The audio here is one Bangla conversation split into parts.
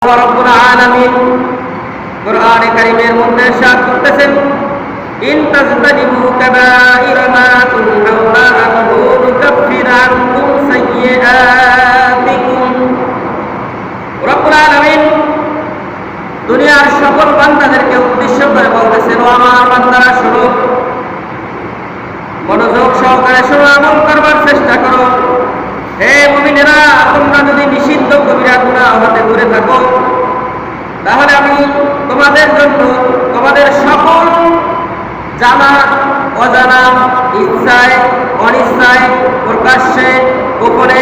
রব্বুল আলামিন কুরআনে কারীমের মধ্যে ইরশাদ করতেছেন, ইন তাজতানিবু কাবাইরা মা তুনহাউনা আনহু নুকাফির আনকুম সাইয়্যাতিকুম। রব্বুল আলামিন দুনিয়ার সকল বান্দাদেরকে উদ্দেশ্য করে বলতেছেন, ও আমার বান্দারা শোনো, মনোযোগ সহকারে শোনো, আমল করবার চেষ্টা করো। হে মুমিনেরা, তোমরা যদি নিষিদ্ধ কবিরা গুনাহ হতে দূরে থাকো, তাহলে আমি তোমাদের জন্য তোমাদের সকল জানা অজানা, ইচ্ছায় অনিচ্ছায়, প্রকাশ্যে গোপনে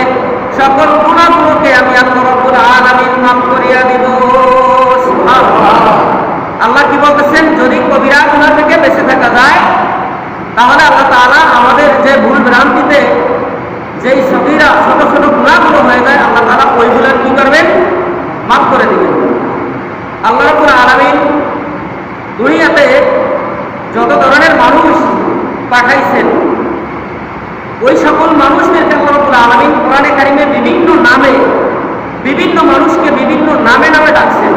সকল গুনাহগুলোকে আমি আল্লাহ রাব্বুল আলামিন মাফ করিয়া দিব। সুবহানাল্লাহ। আল্লাহ কি বলতেছেন? যদি কবিরা গুনাহ থেকে বেঁচে থাকা যায়, তাহলে আল্লাহ তাআলা আমাদের যে ভুল ভ্রান্তিতে যেই সগীরা ছোট ছোট গুনাহগুলো হয়ে যায়, আল্লাহ তাআলা ওইগুলোর কি করবেন? মাফ করে দিবেন। আল্লাহ রাব্বুল আলামিন দুনিয়াতে যত ধরনের মানুষ পাঠাইছেন, ওই সকল মানুষদেরকে আল্লাহ রাব্বুল আলামিন কোরআনে কারীমে বিভিন্ন নামে, বিভিন্ন মানুষকে বিভিন্ন নামে নামে ডাকছেন।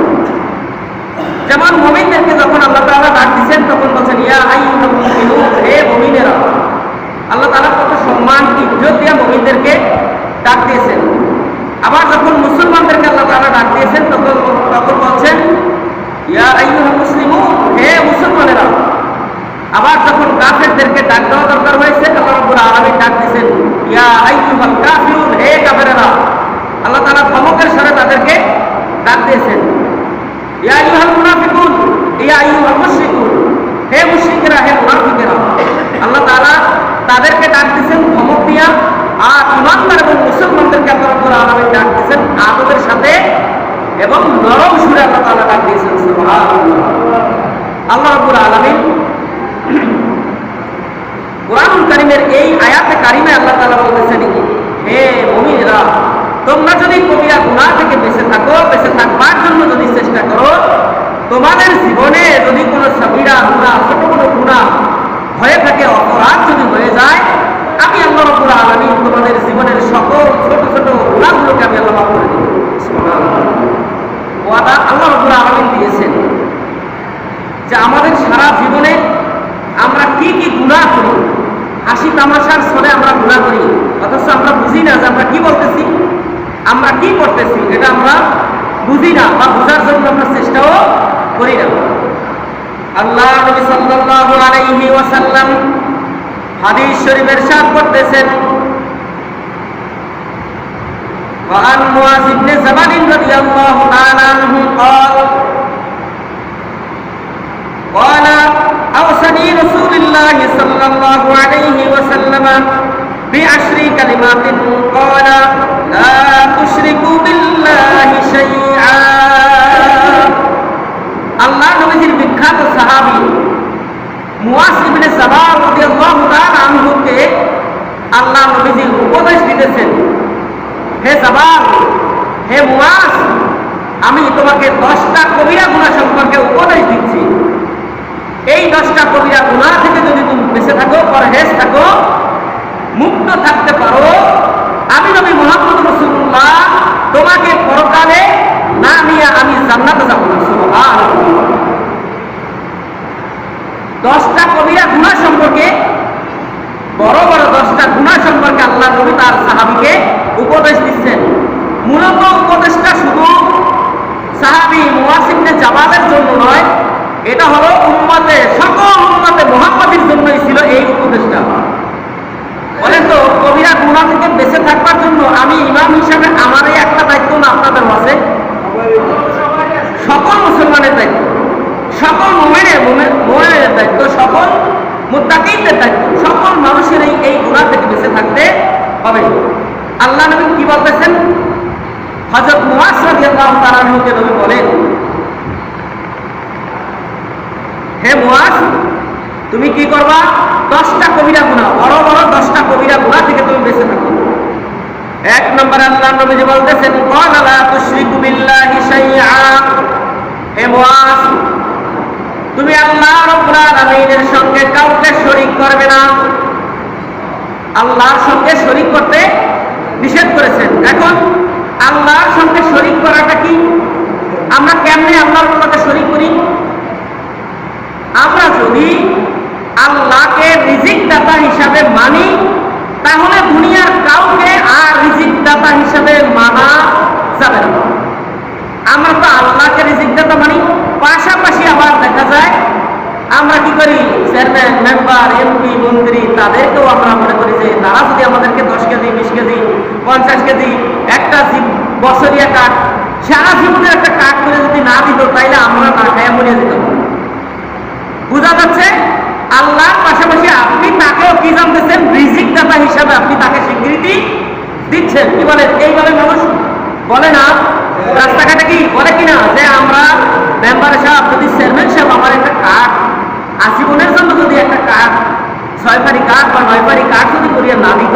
যেমন মুমিনদেরকে যখন আল্লাহ তাআলা ডাক দিচ্ছেন, তখন বলছেন ইয়া আইয়ুহাল মুমিনুন, হে মুমিনেরা। আল্লাহ তাআলা কত সম্মান ইজ্জত দিয়ে মুমিনদেরকে ডাক দিয়েছেন। আবার যখন মুসলমানদেরকে আল্লাহ তাআলা ডাক দিয়েছেন, তখন বলছেন ইয়া আইয়ুহাল মুসলিমুন, হে মুসলমানেরা। আবার যখন কাফেরদেরকে ডাক দেওয়া দরকার হয়েছে, আল্লাহ রাব্বুল আলামিন ডাক দিয়েছেন ইয়া আইয়ুহাল কাফিরুন, হে কাফেরেরা। আল্লাহ তাআলা ধমকের স্বরে তাদেরকে ডাক দিয়েছেন ইয়া আইয়ুহাল মুনাফিকুন, ইয়া আইয়ুহাল মুশরিকুন, হে মুশরিকেরা, হে মুনাফিকেরা। আল্লাহ তাআলা তাদেরকে ডাক দিয়েছেন ধমক দিয়া, আর ইমানদার এবং মুসলমানদেরকে আল্লাহ রাব্বুল আলামিন ডাক দিয়েছেন আদবের সাথে এবং নরম সুরে আল্লাহ তাআলা ডাক দিয়েছেন। সুবহানাল্লাহ। আল্লাহ রাব্বুল আলামিন কুরআনুল কারীমের এই আয়াতে কারিমে আল্লাহ তাআলা বলতেছেন, হে মুমিনেরা, তোমরা যদি কবিরা গুনাহ থেকে বেঁচে থাকো, বেঁচে থাকবার জন্য যদি চেষ্টা করো, তোমাদের জীবনে যদি কোনো সগীরা গুনাহ, ছোট কোনো গুনাহ হয়ে থাকে, অপরাধ যদি হয়ে যায়, আমি আল্লাহ রাব্বুল আলামিন তোমাদের জীবনের সকল ছোট ছোট গুনাহগুলোকে আমি আল্লাহ মাফ করে দেব। সুবহানাল্লাহ। ওয়াদা আল্লাহ রাব্বুল আলামিন দিয়েছেন যে আমাদের সারা জীবনে আমরা কি কি গুনাহ করি, হাসি তামাশার ছলে আমরা গুনাহ করি, অথচ আমরা বুঝি না যে আমরা কি বলতেছি, আমরা কি করতেছি, এটা আমরা বুঝি না বা বোঝার জন্য আমরা চেষ্টাও করি না। আল্লাহ নবী সাল্লাল্লাহু আলাইহি ওয়াসাল্লাম হাদিস শরীফের ইরশাদ করতেছেন, وعن معاذ بن جبل رضي الله تعالى عنه قال أوصاني رسول الله صلى الله عليه وسلم بعشر كلمات قال لا تشركوا بالله شيئا। আল্লাহ নবীর বিখ্যাত সাহাবী মুআজ ইবনে জাবাল রাদিয়াল্লাহু তাআলা আনহুকে আল্লাহ নবী উপদেশ দিতেছেন, হে জাবাল, হে মুআজ, আমি তোমাকে 10টা কবিরা গুনাহ সম্পর্কে উপদেশ দিচ্ছি। এই 10টা কবিরা গুনাহ থেকে যদি তুমি বেঁচে থাকো, পরহেজ থাকো, মুক্ত থাকতে পারো, আমি নবী মুহাম্মদ রাসূলুল্লাহ তোমাকে পরকালে না নিয়ে আমি জান্নাতে যাব না। সুবহানাল্লাহ। 10টা কবিরা গুনাহ সম্পর্কে, বড় বড় 10টা গুনাহ সম্পর্কে আল্লাহ নবী তার সাহাবীকে উপদেশ দিচ্ছেন। মূলত উপদেশটা শুধু সাহাবী মুআজ ইবনে জাবালের জন্য নয়, এটা হলো উম্মতে, সকল উম্মতে মুহাম্মাদীর জন্যই ছিল এই উপদেশটা। বলেন তো, কবিরা গুনাহ থেকে বেঁচে থাকবার জন্য আমি ইমাম হিসাবে আমার এই একটা দায়িত্ব না আপনাদের আছে? সকল মুসলমানের দায়িত্ব, সকল মুমিনের দায়িত্ব, সকল মুত্তাকিদের দায়িত্ব, সকল মানুষের এই গুনাহ থেকে বেঁচে থাকতে হবে। আল্লাহ নবী কি বলতেছেন? হযরত মুআজ রাদিয়াল্লাহু তাআলা আনহুকে নবী বলেন, হে মুআজ, তুমি কি করবা? 10টা কবিরা গুনাহ, বড় বড় 10টা কবিরা গুনাহ থেকে তুমি বেঁচে থাকো। 1 নম্বরে আল্লাহ নবী বলতেছেন, ক্বালা লা তুশরিকু বিল্লাহি শাইআ। হে মুআজ, তুমি আল্লাহ রাব্বুল আলামিনের সঙ্গে কাউকে শরীক করবে না। আল্লাহর সঙ্গে শরীক করতে নিষেধ করেছেন। এখন আল্লাহর সঙ্গে শরীক করাটা কি? আমরা কেমনে আল্লাহর সাথে শরীক করি? আমরা যদি আল্লাহকে রিজিক দাতা হিসাবে মানি, তাহলে দুনিয়ার কাউকে আর রিজিক দাতা হিসাবে মানা যাবে না। আমরা তো আল্লাহকে রিজিক দাতা মানি, পাশাপাশি আবার দেখা যায় আমরা কি করি, চেয়ারম্যান, মেম্বার, এমপি, মন্ত্রী তাদেরকেও আমরা মনে করি যে তারা যদি আমাদেরকে 10 কেজি, 20 কেজি, 50 কেজি একটা বছরিয়া কাঠ, সারা জীবনের একটা কাঠ করে যদি না দিত, তাইলে আমরা না খাইয়া মরিয়া যেতাম। বোঝা যাচ্ছে আল্লাহর পাশাপাশি আপনি তাকেও কি জানতেছেন, রিজিক দাতা হিসাবে আপনি তাকে স্বীকৃতি দিচ্ছেন। কি বলে, এইভাবে মানুষ বলে না রাস্তাঘাটে, কি বলে কিনা যে আমরা মেম্বার সাহেব, যদি চেয়ারম্যান সাহেব আমার একটা কাঠ আজীবনের জন্য যদি একটা কাঠ 6 পারি কাঠ বা 9 পারি কাঠ যদি করিয়া না দিত,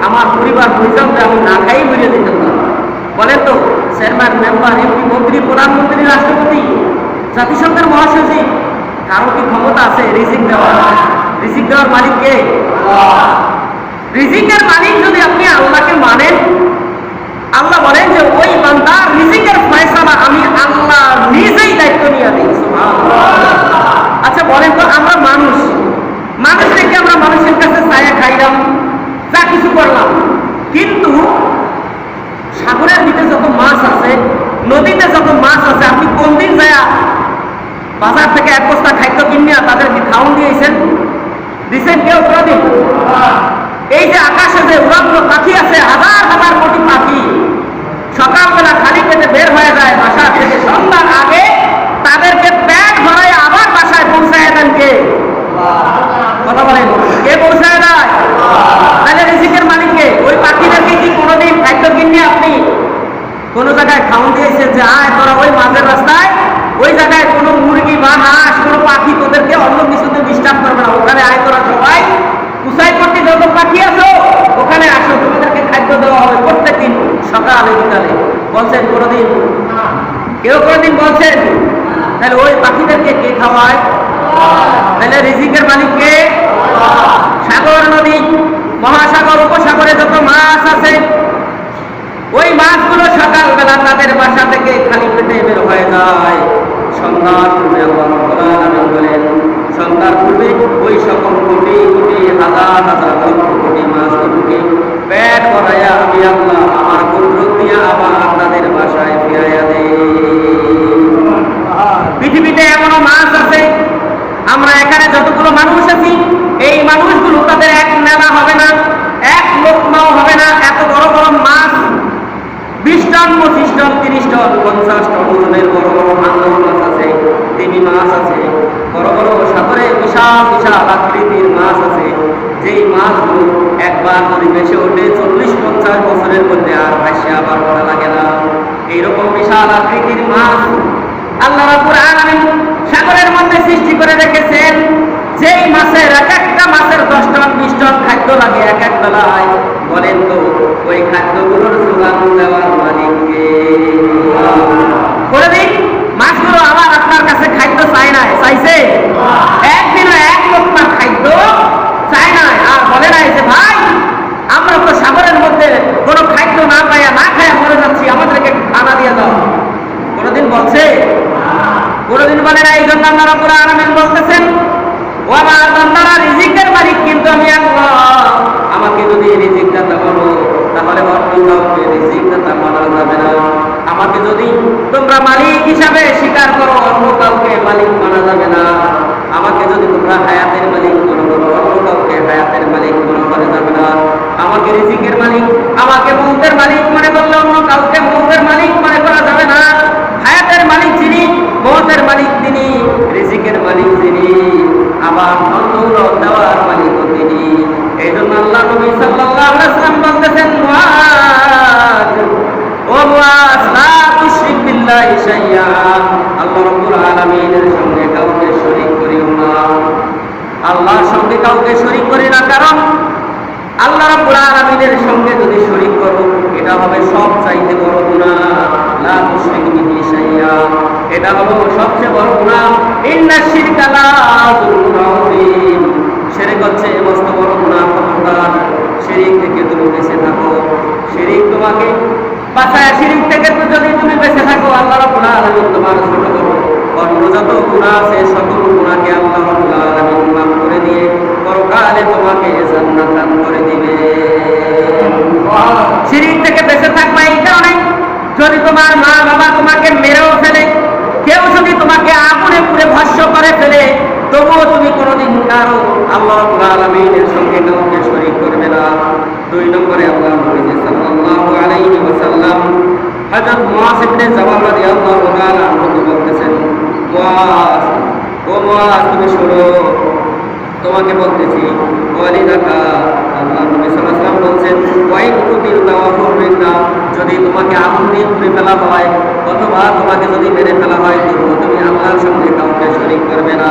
আমার পরিবার পরিজন আমি না খাই মরিয়া দিতাম না। বলেন তো, চেয়ারম্যান, মেম্বার, এমপি, মন্ত্রী, প্রধানমন্ত্রী, রাষ্ট্রপতি, জাতিসংঘের মহাসচিব, কারো কি ক্ষমতা আছে রিজিক দেওয়ার? রিজিক দেওয়ার মালিক কে? রিজিকের মালিক যদি আপনি আল্লাহকে মানেন, আল্লাহ বলেন যে ওই বান্দার রিজিকের ফয়সালা আমি আল্লাহ নিজেই দায়িত্ব নিয়ে দিই। আচ্ছা বলেন তো, আমরা মানুষ থেকে আমরা মানুষের কাছে ছায়া খাইলাম, যা কিছু করলাম, কিন্তু সাগরের ভিতরে যত মাছ আছে, নদীতে যত মাছ আছে, আপনি কোন দিন যায় বাজার থেকে 1 বস্তা খাদ্য কিনিয়া তাদেরকে খাওয়ান দিয়েছেন? দিচ্ছেন কেউ কোনদিন? এই যে আকাশে যে উড়ান্ত পাখি আছে, হাজার হাজার কোটি পাখি, সকালবেলা খালি পেটে বের হয়ে যায় বাসা থেকে, সন্ধ্যার আগে তাদেরকে পেট ভরায় আবার বাসায় পৌঁছায় দেন কে? কথা বলেন, কে পৌঁছায় দেয়? তাহলে রিজিকের মালিককে। ওই পাখিদেরকে কি কোনোদিন খাদ্য কিনে আপনি কোন জায়গায় খাওয়ান দিয়েছেন যে আয় তোরা ওই মাঝের রাস্তায়, ওই জায়গায় কোনো মুরগি বা হাঁস, কোনো পাখি তোদেরকে অন্য কিছুতে ডিস্টার্ব করবে না, ওখানে আয় তোরা সবাই কুসাই করতে যত পাখি আছো ওখানে আসো, তোমাদেরকে খাদ্য দেওয়া হবে প্রত্যেকদিন সকালে বিকালে? বলছেন কোনোদিন? কেউ কোনোদিন বলছেন? তাহলে ওই পাখিদেরকে কে খাওয়ায়? তাহলে রিজিকের মালিক কে? সাগর, নদী, মহাসাগর, উপসাগরে যত মাছ আছে, ওই মাছগুলো সকালবেলা তাদের বাসা থেকে খালি পেটে বের হয়ে যায়। সন্ধ্যার পূর্বে আল্লাহ রাব্বুল আলামিন বলেন, সন্ধ্যার পূর্বে ওই সকল কোটি কোটি হাজার হাজার লক্ষ কোটি মাছগুলোকে পেট ভরাইয়া আমি আল্লাহ আমার কুদরত দিয়ে আবার তাদের বাসায় ফিরাইয়া দেই। পৃথিবীতে এমনও মাছ আছে, আমরা এখানে যতগুলো মানুষ আছি, এই মানুষগুলো তাদের এক নেলা হবে না, এক লোকমাও হবে না, এত বড় বড় মাছ 20 টন, 25 টন, 30 টন, 50 টন ওজনের বড় বড় মাছ আছে, তিমি মাছ আছে, বড় বড় সাগরে বিশাল বিশাল আকৃতির মাছ আছে, যেই মাছগুলো একবার যদি ভেসে ওঠে 40-50 বছরের মধ্যে আর ভাসে আবার পড়া লাগে না। এইরকম বিশাল আকৃতির মাছ আল্লাহ রাব্বুল আলামিন সাগরের মধ্যে সৃষ্টি করে রেখেছেন। যেই মাছের এক একটা মাছের 10 টন 20 টন খাদ্য লাগে এক এক বেলায়। বলেন তো ওই খাদ্যগুলোর যোগান দেওয়ার মালিককে? করে দিন, মাছগুলো আবার আপনার কাছে খাদ্য চায় না, চাইছে? একদিনও এক লোকমা খাদ্য চায় না, আর বলে নাই যে ভাই আমরা তো সাগরের মধ্যে কোনো খাদ্য না পাইয়া না খাইয়া মরে যাচ্ছি, আমাদেরকে খানা দিয়ে দাও। কোনোদিন বলছে? কোনোদিন বলে না। এই জন্য আল্লাহ রাব্বুল আলামিন বলতেছেন, ও আমার বান্দারা, রিজিকের মালিক কিন্তু আমি আল্লাহ। আমাকে যদি রিজিক দাতা বলো, তাহলে অন্য কাউকে রিজিক দাতা মানা যাবে না। আমাকে যদি তোমরা মালিক হিসাবে স্বীকার করো, অন্য কাউকে মালিক মানা যাবে না। আমাকে যদি তোমরা হায়াতের মালিক মনে করো, অন্য কাউকে হায়াতের মালিক মনে করা যাবে না। আমাকে রিজিকের মালিক, আমাকে মৌতের মালিক মনে করলে অন্য কাউকে মৌতের মালিক মনে করা যাবে না। হায়াতের মালিক যিনি, মৌতের মালিক তিনি, রিজিকের মালিক যিনি, আবার ধন-দৌলত দেওয়ার মালিক তিনি। এই জন্য আল্লাহ নবী সাল্লাল্লাহু আলাইহি ওয়াসাল্লাম বলতেছেন, মুআজ, ও মুআজ, লা তুশরিক বিল্লাহি শাইআ, আল্লাহ রাব্বুল আলামিনের সঙ্গে কাউকে শরীক করিও না। আল্লাহর সঙ্গে কাউকে শরীক করি না, কারণ আল্লাহ রাব্বুল আলামিনের সঙ্গে যদি শরীক করো, এটা হবে সবচাইতে বড় গুনাহ। লা তুশরিক বিহি শাইআ, এটা হলো সবচেয়ে বড় গুনাহ। ইন্নাশ শিরকা লা যুলমুন আযীম, শিরক হচ্ছে মস্ত বড় গুনাহ। খবরদার শিরক থেকে তুমি বেঁচে থাকো। শিরক তোমাকে বাঁচায়, শিরক থেকে যদি তুমি বেঁচে থাকো, আল্লাহ রাব্বুল আলামিন তোমার গুনাহ আছে সকল গুনাহকে আল্লাহ রাব্বুল আলামিন মাফ করে দিয়ে পরকালে তোমাকে জান্নাত দান করে দিবে। শিরিক থেকে বেঁচে থাকবা এই কারণে, যদি তোমার মা বাবা তোমাকে মেরেও ফেলে, কেউ যদি তোমাকে আগুনে পুড়ে ভস্ম করে ফেলে, তবুও তুমি কোনোদিন কারো আল্লাহ রাব্বুল আলামিনের সঙ্গে কাউকে শরীক করবে না। 2 নম্বরে আল্লাহ নবী সাল্লাল্লাহু আলাইহি ওয়াসাল্লাম হযরত মুআয ইবনে জাবাল রাদিয়াল্লাহু তাআলা আনহু বলতেছেন, মুআয, ও মুআয, তুমি শোনো, তোমাকে বলতেছি, ওয়ালিদাকা, আল্লাহ নবী সাল্লাল্লাহু আলাইহি ওয়াসাল্লাম বলছেন, ওয়াইন কুতিল তাওয়াফুরিনা, যদি তোমাকে আগুন দিয়ে পুড়ে ফেলা হয় অথবা তোমাকে যদি মেরে ফেলা হয়, তবুও তুমি আল্লাহর সঙ্গে কাউকে শরীক করবে না।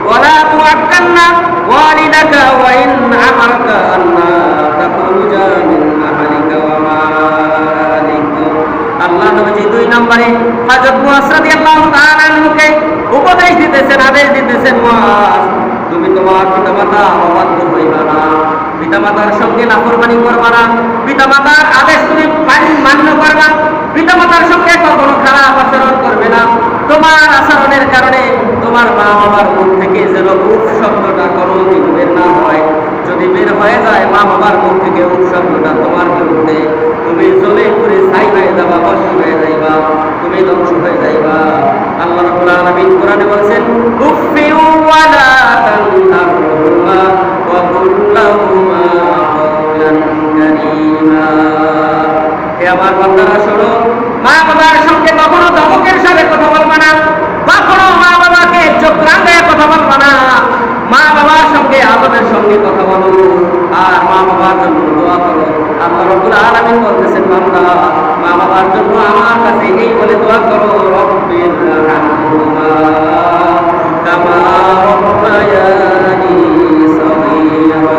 ওয়ালা তুআক্কান্না ওয়ালিদাকা ওয়া ইন আমারকা আন্না তাখরুজা মিন আহলিকা ওয়া মালিক। আল্লাহ নবী 2 নম্বরে হযরত মুআয রাদিয়াল্লাহু তাআলা আনহুকে উপদেশ দিতেছেন, আদেশ দিতেছেন, মুআয, তুমি তোমার পিতামাতা অবাধ্য হইবা না, পিতামাতার সঙ্গে নাফরমানি করবা না, পিতামাতার আদেশ তুমি মান্য করবা, পিতামাতার সঙ্গে কখনো খারাপ আচরণ করবে না। তোমার আচরণের কারণে তোমার মা বাবার মুখ থেকে যেন উফ শব্দটা কোনোদিন বের না হয়। যদি বের হয়ে যায় মা বাবার মুখ থেকে উফ শব্দটা তোমার বিরুদ্ধে, তুমি জ্বলে পুড়ে ছাই হয়ে যাবা, ভস্ম হয়ে যাইবা, তুমি ধ্বংস হয়ে যাইবা। আল্লাহ রাব্বুল আলামিন কোরআনে বলেছেন, উফি ওয়ালা তানহারহুমা ওয়া কুল লাহুমা কাওলান কারীমা। হে আমার বান্দারা শোনো, মা বাবার সঙ্গে কখনো ধমকের সাথে কথা বলবা না, কখনো মা বাবাকে চোখ রাঙায় কথা বলবা না, মা বাবার সঙ্গে আদবের সঙ্গে কথা বলো, আর মা বাবার জন্য দোয়া করো। আল্লাহ রাব্বুল আলামিন বলতেছেন, বান্দা, মা বাবার জন্য আমার কাছে এই বলে দোয়া করো, রব্বির হামহুমা কামা রব্বায়ানি সগীরা।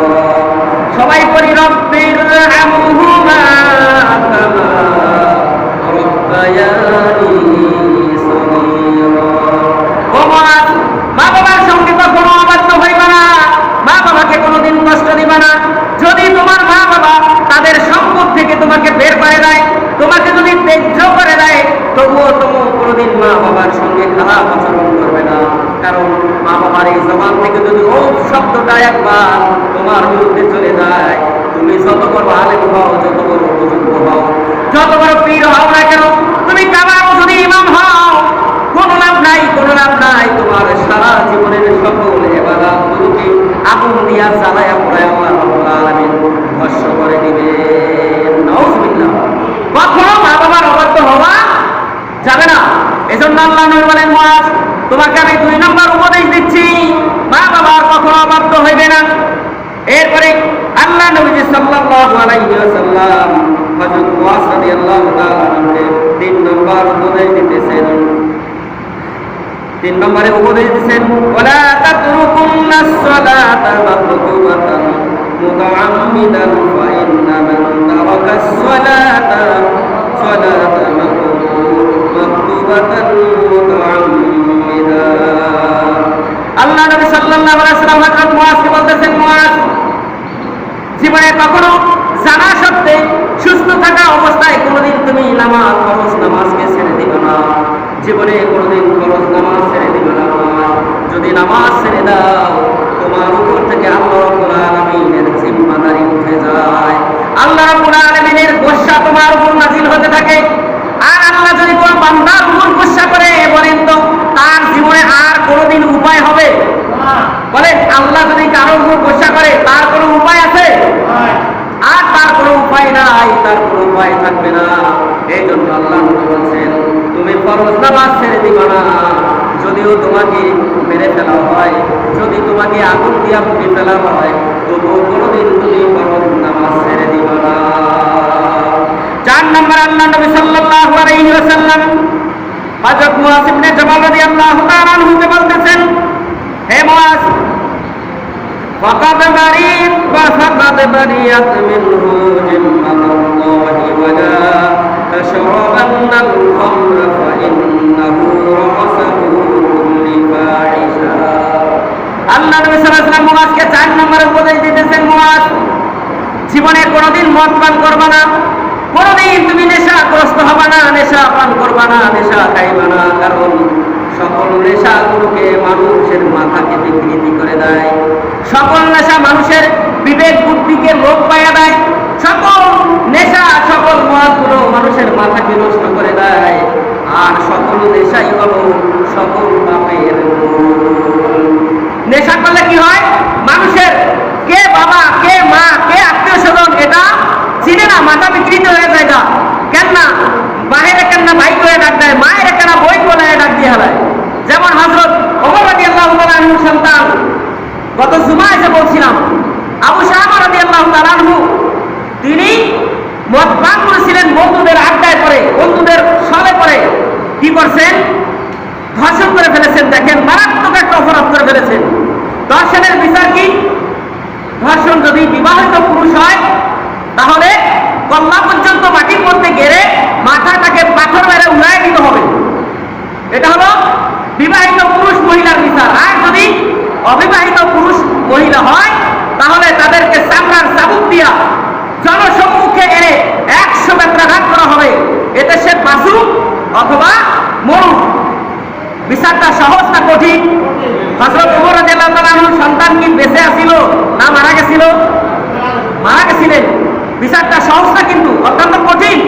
সবাই পড়ি, রব্বির হামহুমা কামা রব্বায়ানি সগীরা। ও মুআয, মা বাবার সঙ্গে কখনো অবাধ্য হইবা না, মা বাবাকে কোনোদিন কষ্ট দিবা না। যদি তোমার মা বাবা তাদের সম্পদ থেকে তোমাকে বের করে দেয়, তোমাকে যদি ত্যায্য করে দেয়, তবুও তুমি কোনোদিন মা বাবার সঙ্গে খারাপ আচরণ করবে না। কারণ মা বাবার এই জবান থেকে যদি ও শব্দটা একবার তোমার বিরুদ্ধে চলে যায়, তুমি যত বড় আলেম হও, যত বড় বুজুর্গ হও, যত বড় পীর হও না কেন, তুমি কাবারও যদি ইমাম হও, কোনো লাভ নাই, কোনো লাভ নাই। তোমার সারা জীবনের সকল ইবাদতগুলোকে আগুন দিয়া জ্বালায়া পোড়ায়া আল্লাহ রাব্বুল আলামিন ভস্ম করে দিবে। নাউজুবিল্লাহ। কখনো মা বাবার অবাধ্য হওয়া যাবে না। এজন্য আল্লাহ নবী বলেন, মুআয, তোমাকে আমি 2 নম্বর উপদেশ দিচ্ছি, মা বাবার কখনো অবাধ্য হইবে না। এরপরে আল্লাহ নবী সাল্লাল্লাহু আলাইহি ওয়াসাল্লাম হযরত মুআয রাদিয়াল্লাহু তাআলা আনহুকে 3 নম্বর উপদেশ দিতেছেন। 3 নম্বরে উপদেশ দিচ্ছেন, ওয়ালা তাতরুকুন্নাস সালাতা মাকতুবাতান মুতাআম্মিদান ফা ইন্না মান তারাকাস সালাতা মাকতুবাতান মুতাআম্মিদা। আল্লাহ নবী সাল্লাল্লাহু আলাইহি ওয়াসাল্লাম হযরত মুআযকে বলতেছেন, মুআয, জীবনে কখনো জানা সত্ত্বে সুস্থ থাকা অবস্থায় কোনোদিন তুমি ফরজ নামাজকে ছেড়ে দিবে না। জীবনে কোনোদিন ফরজ নামাজ ছেড়ে দিবে না। যদি নামাজ ছেড়ে দাও, তোমার উপর থেকে আল্লাহ রাব্বুল আলামিনের জিম্মাদারি উঠে যায়, আল্লাহ রাব্বুল আলামিনের গোসা তোমার উপর নাযিল হতে থাকে। আর আল্লাহ যদি কোনো বান্দার উপর গোসা করে, বলেন তো তার জীবনে আর কোনোদিন উপায় হবে? বলেন, আল্লাহ যদি কারোর উপর গোসা করে তার কোনো উপায় আছে? আর তার কোনো উপায় নাই, তার কোনো উপায় থাকবে না। এই জন্য আল্লাহ বলছেন, তুমি ফরজ নামাজ ছেড়ে দিবা না। যদিও তোমাকে মেরে ফেলা হয়, যদি তোমাকে আগুন দিয়া পুড়ে ফেলা হয়, তবুও কোনোদিন তুমি ফরজ নামাজ ছেড়ে দিবা না। 4 নম্বর আল্লাহ নবী সাল্লাল্লাহু আলাইহি ওয়াসাল্লাম হযরত মুআয ইবনে জাবাল রাদিয়াল্লাহু তাআলা আনহুকে বলতেছেন, হে মুআয, فقد بريت منه ذمة الله ولا تشربن الخمر فإنه رأسه كل فاحشة। আল্লাহ নবী সাল্লাল্লাহু আলাইহি ওয়াসাল্লাম মুআযকে 4 নম্বরে উপদেশ দিতেছেন, মুআয, জীবনে কোনোদিন মদ পান করবা না, কোনদিন তুমি নেশাগ্রস্ত হবা না, নেশা পান করবা না, নেশা খাইবা না, কারণ সকল নেশাগুলোকে মানুষের মাথাকে বিকৃতি করে দেয়। সকল নেশা মানুষের বিবেক বুদ্ধিকে লোপ পাইয়া দেয়। সকল নেশা, সকল মদগুলো মানুষের মাথাকে নষ্ট করে দেয়। আর সকল নেশাই হলো সকল পাপের মূল। নেশা করলে কি হয়? মানুষের কে বাবা, কে মা, কে আত্মীয় স্বজন এটা চিনে না, মাথা বিকৃত হয়ে যায়। না কেন না বাহিরে কেন না ভাই করে ডাক দেয়, মায়ের কেন বই বলে ডাক দিয়ে হারায়। যেমন হযরত ওমর রাদিয়াল্লাহু তাআলা আনহু সন্তান, গত জুমা এসে বলছিলাম, আবু শামা রাদিয়াল্লাহু তাআলা আনহু তিনি মদ পান করেছিলেন বন্ধুদের আড্ডায় পড়ে, বন্ধুদের সবে পড়ে কি করছেন? ধর্ষণ করে ফেলেছেন। দেখেন মারাত্মক একটা অপরাধ করে ফেলেছেন। ধর্ষণের বিচার কি? ধর্ষণ যদি বিবাহিত পুরুষ হয় তাহলে কল্লা পর্যন্ত মাটির মধ্যে গেড়ে মাথাটাকে পাথর মেরে উড়াই দিতে হবে। এটা হলো বিবাহিত পুরুষ মহিলার বিচার। আর যদি অবিবাহিত পুরুষ মহিলা হয় তাহলে তাদেরকে চামড়ার চাবুক দিয়া জনসম্মুখে এনে 100 বেত্রাঘাত করা হবে। এতে সে বাঁচুক অথবা মরুক। বিচারটা সহজ না কঠিন? হযরত ওমর রাদিয়াল্লাহু তাআলা আনহুর সন্তান কি বেঁচে আছিল না মারা গেছিল? মারা গেছিলেন। বিচারটা সহজ না, কিন্তু অত্যন্ত কঠিন,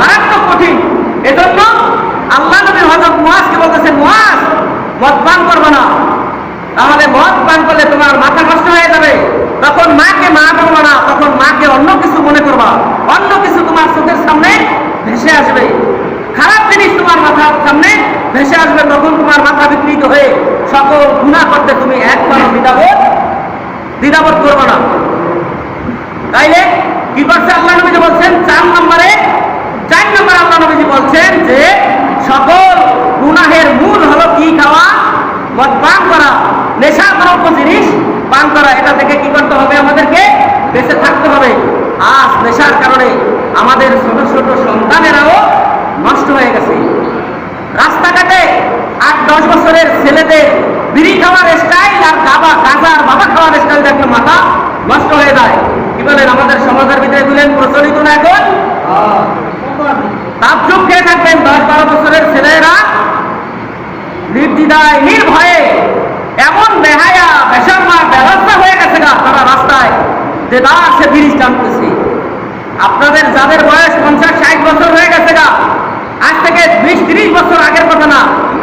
মারাত্মক কঠিন। এজন্য আল্লাহ নবী হযরত মুআজকে বলতেছেন, মুআজ মদ পান করবে না, তাহলে মদ পান করলে তোমার মাথা নষ্ট হয়ে যাবে। তখন মাকে মা বলবা না, তখন মাকে অন্য কিছু মনে করবা, অন্য কিছু তোমার চোখের সামনে ভেসে আসবে, খারাপ জিনিস তোমার মাথার সামনে ভেসে আসবে। তখন তোমার মাথা বিকৃত হয়ে সকল গুনাহ করতে তুমি একবারও দ্বিধাবোধ করবে না। তাইলে কি করছে আল্লাহ নবীজি বলছেন? 4 নম্বরে আল্লাহ নবীজি বলছেন যে সকল গুনাহের মূল হলো কি? খাওয়া, মদ পান করা, নেশাদ্রব্য জিনিস পান করা। এটা থেকে কি করতে হবে? আমাদেরকে বেঁচে থাকতে হবে। আজ নেশার কারণে আমাদের ছোট ছোট সন্তানেরাও নষ্ট হয়ে গেছে। রাস্তাঘাটে 8-10 বছরের ছেলেদের বিড়ি খাওয়ার স্টাইল আর গাঁজার বাবা খাওয়ার স্টাইল দেখলে মাথা নষ্ট হয়ে যায়। কি বলেন? আমাদের সমাজের ভিতরে বলেন প্রচলিত না এখন? তাজ্জুব খেয়ে থাকবেন 10-12 বছরের ছেলেরা নির্দ্বিধায় নির্ভয়ে এমন বেহায়া বেশরমা ব্যবস্থা হয়ে গেছে গা, তারা রাস্তায় যে সে ব্রিজ টানতেছে। আপনাদের যাদের বয়স 50-60 বছর হয়ে গেছে গা, আজ থেকে 20-30 বছর আগের কথা না,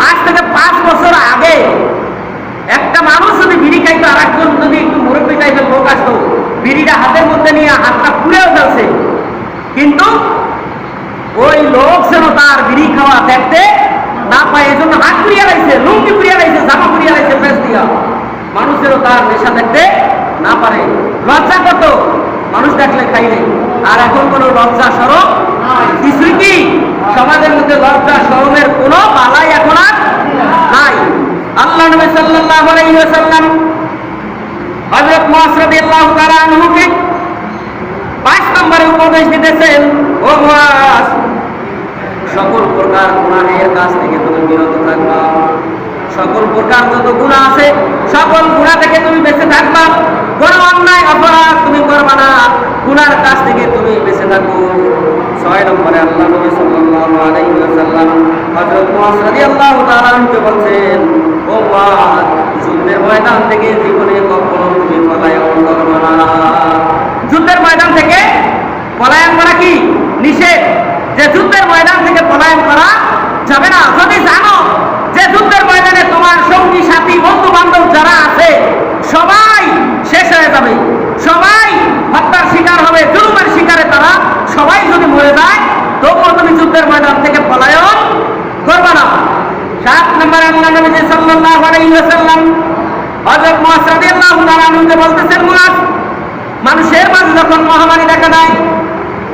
আজ থেকে 5 বছর আগে একটা মানুষ যদি বিড়ি খাইতো আর একজন যদি একটু মুরব্বী টাইপের লোক আসতো, বিড়িটা হাতের মধ্যে নিয়ে হাতটা পুড়েও ফেলছে, কিন্তু ওই লোক যেন তার বিড়ি খাওয়া দেখতে না পায়, এই জন্য হাত পুড়িয়ে লাইছে, লুঙ্গি পুড়িয়ে লাইছে, জামা পুড়িয়ে লাইছে ফেস দিয়া, মানুষ যেন তার নেশা দেখতে না পারে। লজ্জা করতো মানুষ দেখলে খাইলে। আর এখন কোনো লজ্জা শরম কিছুই কি সমাজের মধ্যে লজ্জা শরমের কোনো বালাই এখন আর নাই। আল্লাহ নবী সাল্লাল্লাহু আলাইহি ওয়াসাল্লাম হযরত মুআজ রাদিয়াল্লাহু তাআলা আনহুকে 5 নম্বরে উপদেশ দিতেছেন, ও মুআজ, সকল প্রকার গুনাহের কাছ থেকে তুমি বিরত থাকবা। সকল প্রকার যত গুনাহ আছে সকল গুনাহ থেকে তুমি বেঁচে থাকবা। কোনো অন্যায় অপরাধ তুমি করবা না, গুনার কাছ থেকে তুমি বেঁচে থাকো। 6 নম্বরে আল্লাহ নবী সাল্লাল্লাহু আলাইহি ওয়াসাল্লাম হযরত মুআজ রাদিয়াল্লাহু তাআলা আনহুকে বলছেন, ও মুআজ, যুদ্ধের ময়দান থেকে জীবনে কখনো তুমি পলায়ন করবে না। যুদ্ধের ময়দান থেকে পলায়ন করা কি নিষেধ, যে যুদ্ধের ময়দান থেকে পলায়ন করা যাবে না। যদি জানো যে যুদ্ধের ময়দানে তোমার সঙ্গী সাথী বন্ধু বান্ধব যারা আছে সবাই শেষ হয়ে যাবে, সবাই হত্যার শিকার হবে, জুলুমের শিকারে তারা সবাই যদি মরে যায়, তবুও তুমি যুদ্ধের ময়দান থেকে পলায়ন করবে না। 7 নম্বরে আল্লাহ নবী সাল্লাল্লাহু আলাইহি ওয়াসাল্লাম হযরত মুআজ রাদিয়াল্লাহু তাআলা আনহুকে বলতেছেন, মুআজ, মানুষের মাঝে যখন মহামারী দেখা দেয়,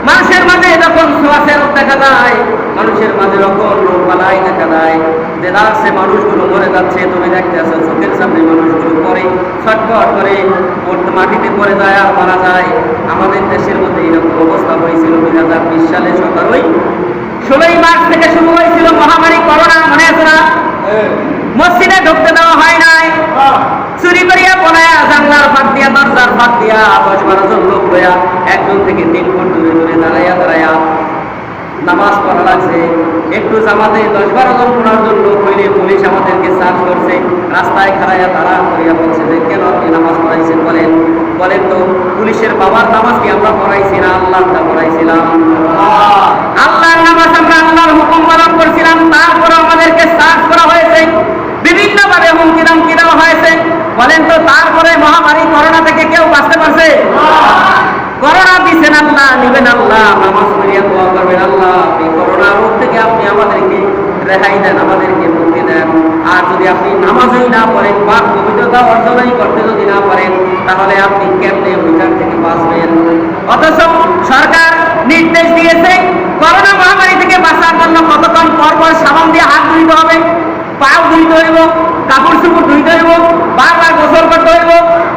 মানুষের মাঝে যখন শ্বাসের রোগ দেখা যায়, মানুষের মাঝে যখন রোগ বালাই দেখা দেয়, যে রাস্তে মানুষগুলো মরে যাচ্ছে, তুমি দেখতে আসো চোখের সামনে মানুষগুলো পরে ছটফট করে মাটিতে পড়ে যায় আর মারা যায়। আমাদের দেশের মধ্যে এরকম অবস্থা হয়েছিল 2020 সালে 16ই মার্চ থেকে শুরু হয়েছিল মহামারী করোনা, মনে আছে না? মসজিদে ঢুকতে দেওয়া হয় নাই, চুরি করিয়া পলায়া জানলার ফাঁক দিয়া দরজার ফাঁক দিয়া 10-12 জন লোক হইয়া 1 জন থেকে 3 ফুট দূরে দূরে দাঁড়াইয়া নামাজ পড়া লাগছে, একটু জামাতে 10-12 জন পড়ার জন্য কইলে পুলিশ আমাদেরকে সার্চ করছে, রাস্তায় খাড়াইয়া তারা করিয়া বলছে যে কেন আপনি নামাজ পড়াইছেন বলেন বলেন তো পুলিশের বাবার নামাজ কি আমরা পড়াইছি না আল্লাহটা পড়াইছিলাম? আল্লাহর নামাজ আমরা আল্লাহর হুকুম পালন করছিলাম, তারপরে আমাদেরকে সার্চ করা হয়েছে, বিভিন্নভাবে হুমকি ধমকি দেওয়া হয়েছে। বলেন তো তারপরে মহামারী করোনা থেকে কেউ বাঁচতে পারছে? করোনা দিচ্ছেন আল্লাহ, নিবেন আল্লাহ, নামাজ পড়িয়া দোয়া করবেন আল্লাহ এই করোনা রোগ থেকে আপনি আমাদেরকে রেহাই দেন, আমাদেরকে মুক্তি দেন। আর যদি আপনি নামাজই না পড়েন, পাক পবিত্রতা অর্জনই করতে যদি না পারেন, তাহলে আপনি কেমনে ওইটার থেকে বাঁচবেন? অথচ সরকার নির্দেশ দিয়েছে করোনা মহামারী থেকে বাঁচার জন্য কতক্ষণ পর পর সাবান দিয়ে হাত ধুইতে হবে, পাও ধুইতে হইব, কাপড় চোপড় ধুইতে হইব, বারবার গোসল করতে হইব।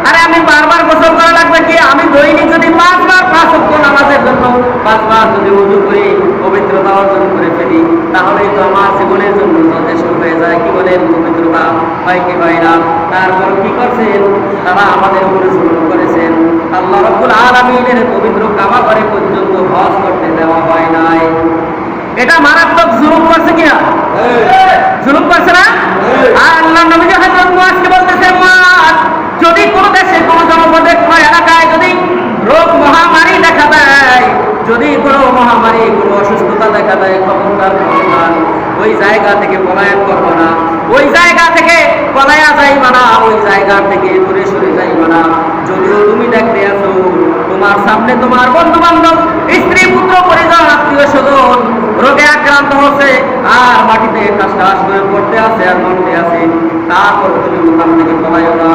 আরে আমি বারবার গোসল করা লাগবে কি? আমি দৈনিক যদি 5 বার 5 ওয়াক্ত নামাজের জন্য 5 বার যদি ওযু করে পবিত্রতা অর্জন করে ফেলি, তাহলেই তো আমার জীবনের জন্য যথেষ্ট হয়ে যায়। কি বলেন? পবিত্রতা হয় কি হয় না? তারপর কি করছেন? তারা আমাদের উপরে জুলুম করেছেন। আল্লাহ রাব্বুল আলামিনের পবিত্র কাবা ঘরে পর্যন্ত হজ করতে দেওয়া হয় নাই। এটা মারাত্মক জুলুম করছে কিনা? জুলুম করছে না? আর আল্লাহ নবী হযরত মুআজকে বলতেছেন, মুআজ যদি কোনো দেশে কোনো জনপদে কোনো এলাকায় যদি রোগ মহামারী দেখা দেয়, যদি কোনো মহামারী কোনো অসুস্থতা দেখা দেয়, খবরদার খবরদার ওই জায়গা থেকে পলায়ন করবো না, ওই জায়গা থেকে পলায়া যাইবা না, ওই জায়গা থেকে দূরে সরে যাইবা না। যদিও তুমি দেখতে আছো তোমার সামনে তোমার বন্ধু বান্ধব, স্ত্রী, পুত্র, পরিজন, আত্মীয় স্বজন রোগে আক্রান্ত হচ্ছে আর মাটিতে ঠাস ঠাস করে পড়তে আছে আর মরতে আছে, তারপর তুমি ওখান থেকে পলাইও না।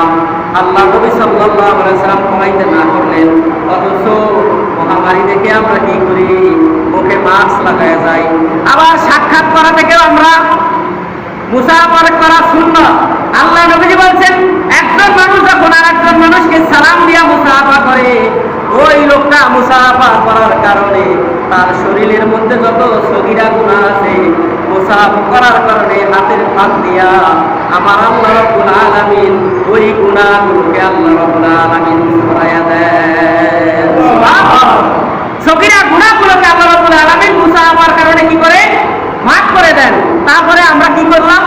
আল্লাহ নবী সাল্লাল্লাহু আলাইহি সাল্লাম পলাইতে না করলেন, অথচ মহামারী দেখে আমরা কি করি? মুখে মাস্ক লাগায় যাই। আবার সাক্ষাৎ করা থেকেও আমরা মুসাফা করা সুন্নাত। আল্লাহ নবী বলছেন একজন মানুষ যখন আরেকজন মানুষকে সালাম দিয়া মুসাফা করে, ওই লোকটা মুসাফা করার কারণে তার শরীরের মধ্যে যত সগীরা গুনাহ আছে, মুসাফা করার কারণে হাতের ফাঁক দিয়া আমার আল্লাহ রাব্বুল আলামিন ওই গুনাহগুলোকে আল্লাহ রাব্বুল আলামিন সরাইয়া দেন। সুবহানাল্লাহ। সগীরা গুনাহগুলোকে আল্লাহ রাব্বুল আলামিন মুসাফার কারণে কি করে? মাফ করে দেন। তারপরে আমরা কি করলাম?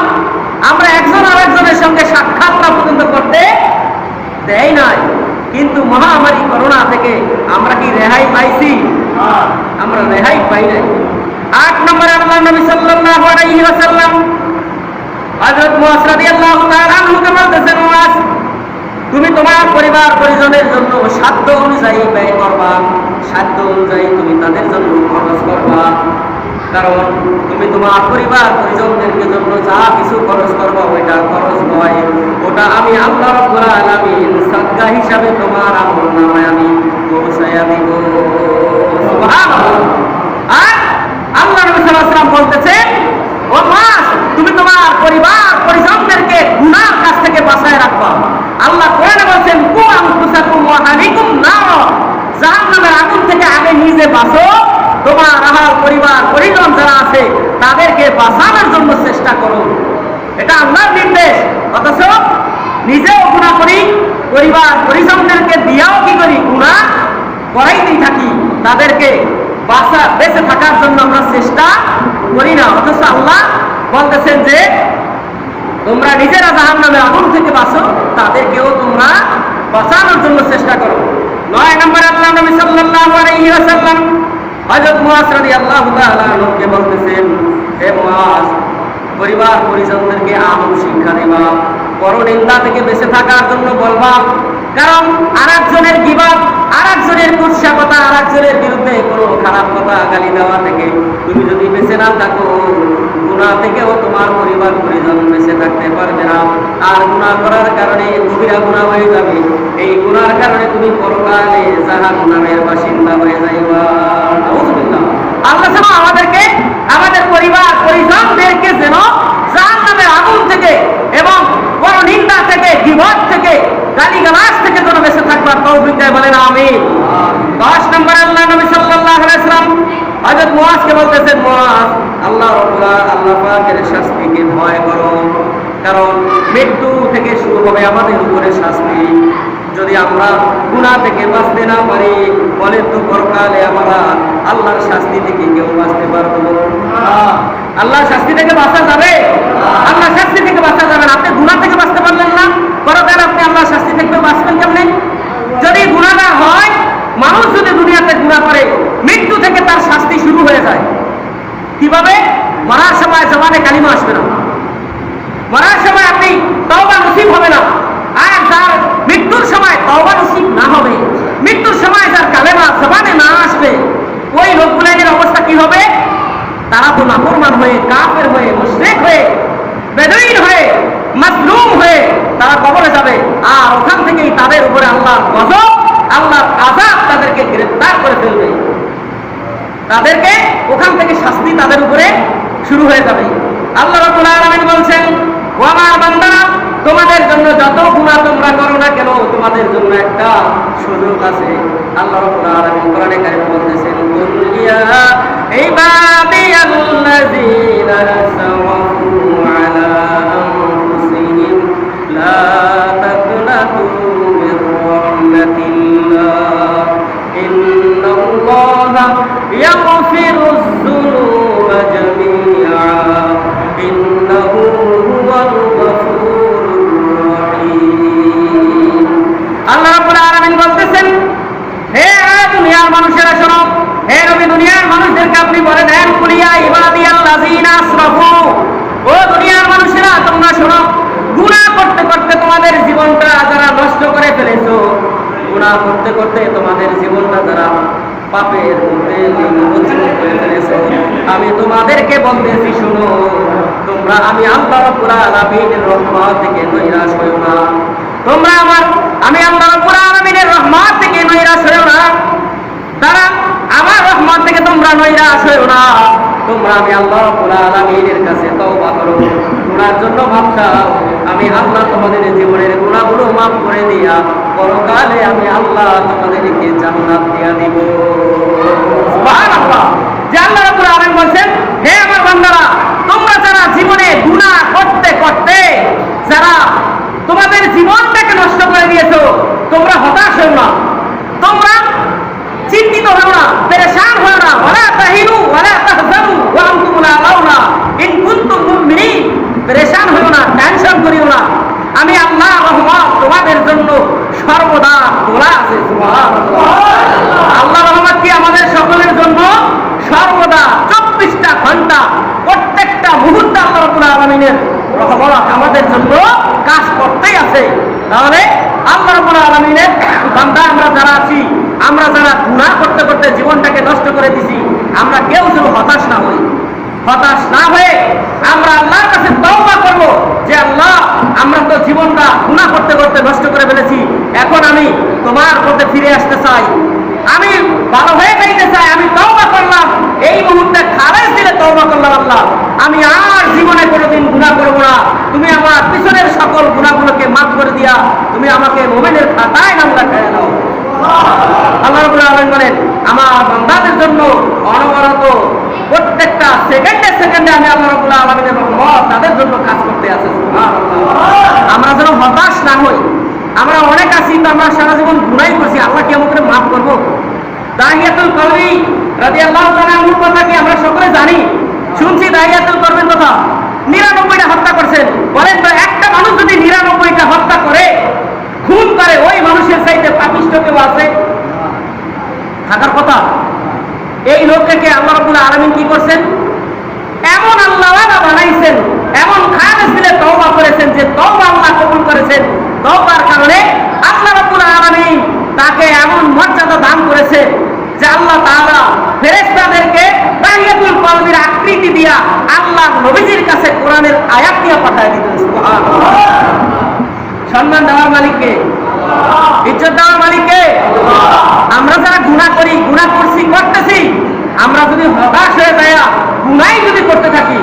আমরা একজন আরেকজনের সঙ্গে সাক্ষাৎটা পর্যন্ত করতে দেয় নাই। কিন্তু মহামারী করোনা থেকে আমরা কি রেহাই পাইছি? আমরা রেহাই পাই নাই। 8 নম্বরে আল্লাহ নবী সাল্লাল্লাহু আলাইহি ওয়াসাল্লাম হযরত মুআজ রাদিয়াল্লাহু তাআলা আনহুকে বলতেছেন, মুআজ তুমি তোমার পরিবার পরিজনের জন্য সাধ্য অনুযায়ী ব্যয় করবা, সাধ্য অনুযায়ী তুমি তাদের জন্য খরচ করবা। কারণ তুমি তোমার পরিবার পরিজনদেরকে জন্য যা কিছু খরচ করবা ওইটা খরচ নয়, ওটা আমি আল্লাহ রাব্বুল আলামিন সাদকা হিসাবে তোমার আমলনামায় আমি পৌঁছায়া দিব। সুবহানাল্লাহ। আর আল্লাহ নবী সাল্লাল্লাহু আলাইহি ওয়াসাল্লাম বলতেছেন, ও মুআজ তুমি তোমার পরিবার পরিজনদেরকে গুনাহের কাছ থেকে বাঁচায় রাখবা। আল্লাহ কোরআনে বলেন, কু আনফুসাকুম ওয়া আহলিকুম নার, জাহান্নামের আগুন থেকে আগে নিজে বাঁচো, তোমার আহাল পরিবার পরিজন যারা আছে তাদেরকে বাঁচানোর জন্য চেষ্টা করো। এটা আল্লাহর নির্দেশ। অথচ নিজেও গুনাহ করি, পরিবার পরিজনদেরকে দিয়াও কি করি? গুনাহ করাইতেই থাকি। তাদেরকে বেঁচে থাকার জন্য আমরা চেষ্টা করি না। অথচ আল্লাহ বলতেছেন যে তোমরা নিজেরা জাহান্নামের আগুন থেকে বাঁচো, তাদেরকেও তোমরা বাঁচানোর জন্য চেষ্টা করো। 9 নম্বরে আল্লাহ নবী সাল্লাল্লাহু আলাইহি ওয়াসাল্লাম হযরত মুআজ রাদিয়াল্লাহু তাআলা আনহুকে বলতেছেন, হে মুআজ, পরিবার পরিজনদেরকে আমল শিক্ষা দিবা, পরনিন্দা থেকে বেঁচে থাকার জন্য বলবা। কারণ আরেকজনের গীবত, আরেকজনের কুৎসা কথা, আরেকজনের বিরুদ্ধে কোনো খারাপ কথা গালি দেওয়া থেকে তুমি যদি বেঁচে না থাকো, গুনাহ থেকেও তোমার পরিবার পরিজন বেঁচে থাকতে পারবে না। আর গুনাহ করার কারণে কবিরা গুনাহ হয়ে যাবে। এই গুনাহর কারণে তুমি পরকালে জাহান্নামের বাসিন্দা হয়ে যাইবা। নাউযুবিল্লাহ। আল্লাহ যেন আমাদেরকে, আমাদের পরিবার পরিজনদেরকে যেন জাহান্নামের আগুন থেকে এবং পরনিন্দা থেকে, গীবত থেকে, গালিগালাজ থেকে যেন বেঁচে থাকবার তৌফিক দেয়। বলেন আমিন। 10 নম্বরে আল্লাহ নবী সাল্লাল্লাহু আলাইহি ওয়াসাল্লাম হযরত মুআজকে বলতেছেন, মুআজ, আল্লাহ পাকের শাস্তিকে ভয় করো। কারণ মৃত্যু থেকে শুরু হবে আমাদের উপরে শাস্তি। যদি আমরা গুনাহ থেকে বাঁচতে না পারি, বলে তো পরকালে আমরা আল্লাহর শাস্তি থেকে কেউ বাঁচতে পারবো না। আল্লাহর শাস্তি থেকে বাঁচা যাবে? আল্লাহর শাস্তি থেকে বাঁচা যাবে না। আপনি গুনাহ থেকে বাঁচতে পারলেন না, পরকালে আপনি আল্লাহর শাস্তি থেকে বাঁচবেন কেমনে? যদি গুনাহ না হয়, মানুষ যদি দুনিয়াতে গুনাহ করে, মৃত্যু থেকে তার শাস্তি শুরু হয়ে যায়। কিভাবে? মরার সময় জবানে কালিমা আসবে না, মরার সময় আপনি তওবা নসিব হবে না। আর যার মৃত্যুর সময় তওবা নসিব না হবে, মৃত্যুর সময় যার কালেমা জবানে না আসবে, ওই লোকগুলোর অবস্থা কি হবে? তারা তো নাফরমান হয়ে, কাফের হয়ে, মুশরিক হয়ে, বেদুইন হয়ে, মাসলুম হয়ে তারা কবরে যাবে। আর ওখান থেকেই তাদের উপরে আল্লাহর গজব, আল্লাহর আযাব তাদেরকে গ্রেফতার করে ফেলবে। তাদেরকে ওখান থেকে শাস্তি তাদের উপরে শুরু হয়ে যাবে। আল্লাহ রাব্বুল আলামিন বলছেন, ও আমার বান্দা, তোমাদের জন্য যত গুনাহ তোমরা করো না কেন, তোমাদের জন্য একটা সুযোগ আছে। আল্লাহ রাব্বুল আলামিন কোরআনে কারীমে বলতেছেন, কুল ইয়া ইবাদিয়াল্লাযীনা আসরাফু আলা আনফুসিহিম লা তাকনাতু মির রাহমাতিল্লাহ ইন্নাল্লাহা ইয়াগফিরুয যুনুবা জামিআ ইন্নাহু হুয়াল গফুরুর রহিম। আল্লাহ রাব্বুল আলামিন বলতেছেন, হে দুনিয়ার মানুষেরা শোনো, হে নবী দুনিয়ার মানুষদেরকে আপনি বলে দেন, কুলিয়া ইবাদিয়াল্লাযীনা আসরাফু, ও দুনিয়ার মানুষেরা তোমরা শোনো, গুনাহ করতে করতে তোমাদের জীবনটা যারা নষ্ট করে ফেলেছো, গুনাহ করতে করতে তোমাদের জীবনটা যারা পাপের মধ্যে নিমজ্জিত করে ফেলেছো, আমি তোমাদেরকে বলতেছি শোনো, তোমরা আমি আল্লাহ রাব্বুল আলামিনের রহমত থেকে নৈরাশ হইও না। তোমরা আমি আল্লাহ রাব্বুল আলামিনের রহমত থেকে নৈরাশ হইও না। তারা আমার রহমত থেকে তোমরা নৈরাশ হইও না। তোমরা আমি আল্লাহ রাব্বুল আলামিনের কাছে তওবা করো, গুনার জন্য মাফ চাও। আমি আল্লাহ তোমাদের জীবনের গুনাহগুলো মাফ করে দিয়া পরকালে আমি আল্লাহ তোমাদেরকে জান্নাত দিয়া দিব। সুবহানাল্লাহ। যে আল্লাহ রাব্বুল আলামিন বলেন, হে আমার বান্দারা, তোমরা যারা জীবনে গুনাহ করতে করতে যারা তোমাদের জীবনটাকে নষ্ট করে দিয়েছো, তোমরা হতাশ হও না, তোমরা চিন্তিত হও না, পেরেশান হও না। ওয়ালা তাহিনু ওয়ালা তাহজানু ওয়া আনতুমুল আলাউনা ইন কুনতুম মুমিনিন। পেরেশান হও না, টেনশন করিও না। আমি আল্লাহ রহমত তোমাদের জন্য সর্বদা খোলা আছে। সুবহানাল্লাহ। আল্লাহ রহমত কি আমাদের সকলের জন্য সর্বদা 24টা ঘন্টা, প্রত্যেকটা মুহূর্তে আল্লাহ রাব্বুল আলামিনের রহমত আমাদের জন্য কাজ করতেই আছে। তাহলে আল্লাহ রাব্বুল আলামিনের বান্দা আমরা যারা আছি, আমরা যারা গুনাহ করতে করতে জীবনটাকে নষ্ট করে দিছি, আমরা কেউ যেন হতাশ না হই। হতাশ না হয়ে আমরা আল্লাহর কাছে তওবা করব যে আল্লাহ, আমরা তো জীবনটা গুনাহ করতে করতে নষ্ট করে ফেলেছি, এখন আমি তোমার পথে ফিরে আসতে চাই, আমি ভালো হয়ে যাইতে চাই, আমি তওবা করলাম, এই মুহূর্তে খালেস দিলে তওবা করলাম, আল্লাহ আমি আর জীবনে কোনোদিন গুনাহ করব না। তুমি আমার পিছনের সকল গুনাহগুলোকে মাফ করে দিয়া তুমি আমাকে মুমিনের খাতায় নাম লেখায় দাও। আল্লাহ রাব্বুল আলামিন বলেন, আমার বান্দাদের জন্য অনবরত প্রত্যেকটা সেকেন্ডে সেকেন্ডে আমি আল্লাহ রাব্বুল আলামিনের রহমত তাদের জন্য কাজ করতে আছে। সুবহানাল্লাহ। আমরা যেন হতাশ না হই। আমরা অনেক আছি তো আমরা সারা জীবন গুনাহ করছি, আল্লাহ কি আমাদের মাফ করবো? দাহিয়াতুল কলবি রাদিয়াল্লাহু তাআলা আনহুর কথা কি আমরা সকলে জানি, শুনছি? দাহিয়াতুল কলবির কথা 99টা হত্যা করছেন। বলেন তো, একটা মানুষ যদি 99টা হত্যা করে, খুন করে, ওই মানুষের চাইতে পাপিষ্ঠ কেউ আছে? থাকার কথা। এই লোককে আল্লাহ রাব্বুল আলামিন কি করছেন? এমন আল্লাহওয়ালা বানাইছেন, এমন খালেস দিলে তওবা করেছেন যে তওবা আল্লাহ কবুল করেছেন। তওবার কারণে আল্লাহ রাব্বুল আলামিন তাকে এমন মর্যাদা দান করেছে যে আল্লাহ তাআলা ফেরেশতাদেরকে দাহিয়াতুল কলবির আকৃতি দিয়া আল্লাহ নবীজির কাছে কোরআনের আয়াত দিয়ে পাঠিয়ে দিতেন। সুবহানাল্লাহ। সম্মান দেওয়ার মালিককে, ইজ্জত দেওয়ার মালিককে। আমরা যারা গুনাহ করি, গুনাহ করছি, করতেছি, আমরা যদি হতাশ হয়ে যায়, গুনাহই যদি করতে থাকি,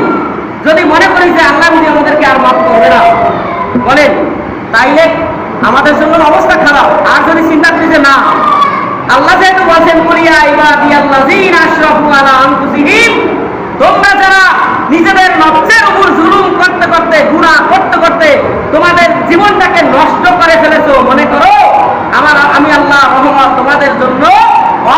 যদি মনে করি যে আল্লাহ যদি আমাদেরকে আর মাফ করবে না, বলেন তাইলে আমাদের জন্য অবস্থা খারাপ। আর যদি চিন্তা করি যে না, আল্লাহ যেহেতু বলছেন, কুলিয়া ইবাদিয়াল্লাযীনা আসরাফু আলা আনফুসিহিম, তোমরা যারা নিজেদের নফসের উপর জুলুম করতে করতে, গুনাহ করতে করতে তোমাদের জীবনটাকে নষ্ট করে ফেলেছো, মনে করো জন্য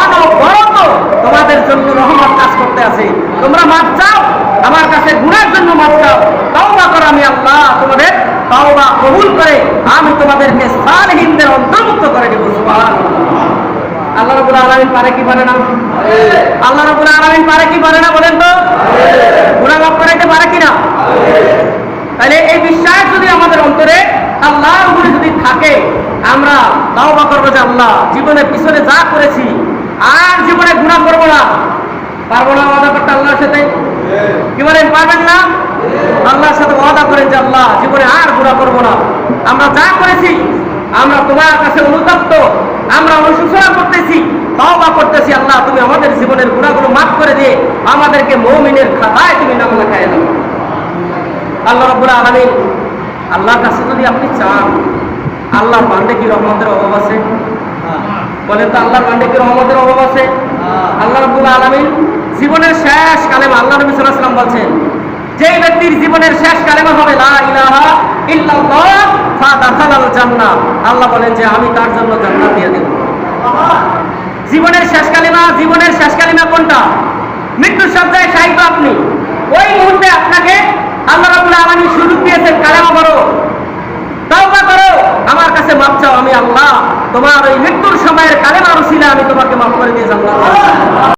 অনবরত তোমাদের জন্য রহমত কাজ করতে আছে। তোমরা মাফ চাও, আমার কাছে গুনার জন্য মাফ চাও, তওবা করো, আমি আল্লাহ তোমাদের তওবা কবুল করে আমি তোমাদেরকে সালেহিনদের অন্তর্ভুক্ত করে দেব। সুবহানাল্লাহ। আল্লাহ রাব্বুল আলামিন পারে কি পারে না? আল্লাহ রাব্বুল আলামিন পারে কি পারে না বলেন তো? গুনাহ মাফ করাইতে পারে কিনা? তাহলে এই বিশ্বাস যদি আমাদের অন্তরে আল্লাহর উপরে যদি থাকে, আমরা তওবা করব যে আল্লাহ জীবনের পিছনে যা করেছি আর জীবনে গুনাহ করব না। পারবো না ওয়াদা করতে আল্লাহর সাথে? কি বলেন, পারবেন না? আল্লাহর সাথে ওয়াদা করেন যে আল্লাহ জীবনে আর গুনাহ করব না। আমরা যা করেছি আমরা তোমার কাছে অনুতপ্ত, আমরা অনুশোচনা করতেছি, তওবা করতেছি, আল্লাহ তুমি আমাদের জীবনের গুনাহগুলো মাফ করে দিয়ে আমাদেরকে মুমিনের খাতায় তুমি নাম লেখায় দাও। আল্লাহ রাব্বুল আলামিন, আল্লাহর কাছে যদি আপনি চান, আল্লাহর বান্দে কি রহমতের অভাব আছে? বলেন তো, আল্লাহর বান্দে কি রহমতের অভাব আছে? আল্লাহ রাব্বুল আলামিন জীবনের শেষ কালেমা, আল্লাহ নবী সাল্লাল্লাহু আলাইহি ওয়াসাল্লাম বলছেন, যেই ব্যক্তির জীবনের শেষ কালেমা হবে লা ইলাহা ইল্লাল্লাহ ফাদাখালাল জান্নাহ, আল্লাহ বলেন যে আমি তার জন্য জান্নাত দিয়ে দেব। জীবনের শেষ কালেমা কোনটা? মৃত্যুর শয্যায় শায়িত আপনি, ওই মুহূর্তে আপনাকে আল্লাহ রাব্বুল আলামিন সুযোগ দিয়েছেন, কালেমা পড়ো, তওবা করো, আমার কাছে মাফ চাও, আমি আল্লাহ তোমার ওই মৃত্যুর সময়ের কালেমার উসিলা আমি তোমাকে মাফ করে দিয়ে জান্নাত।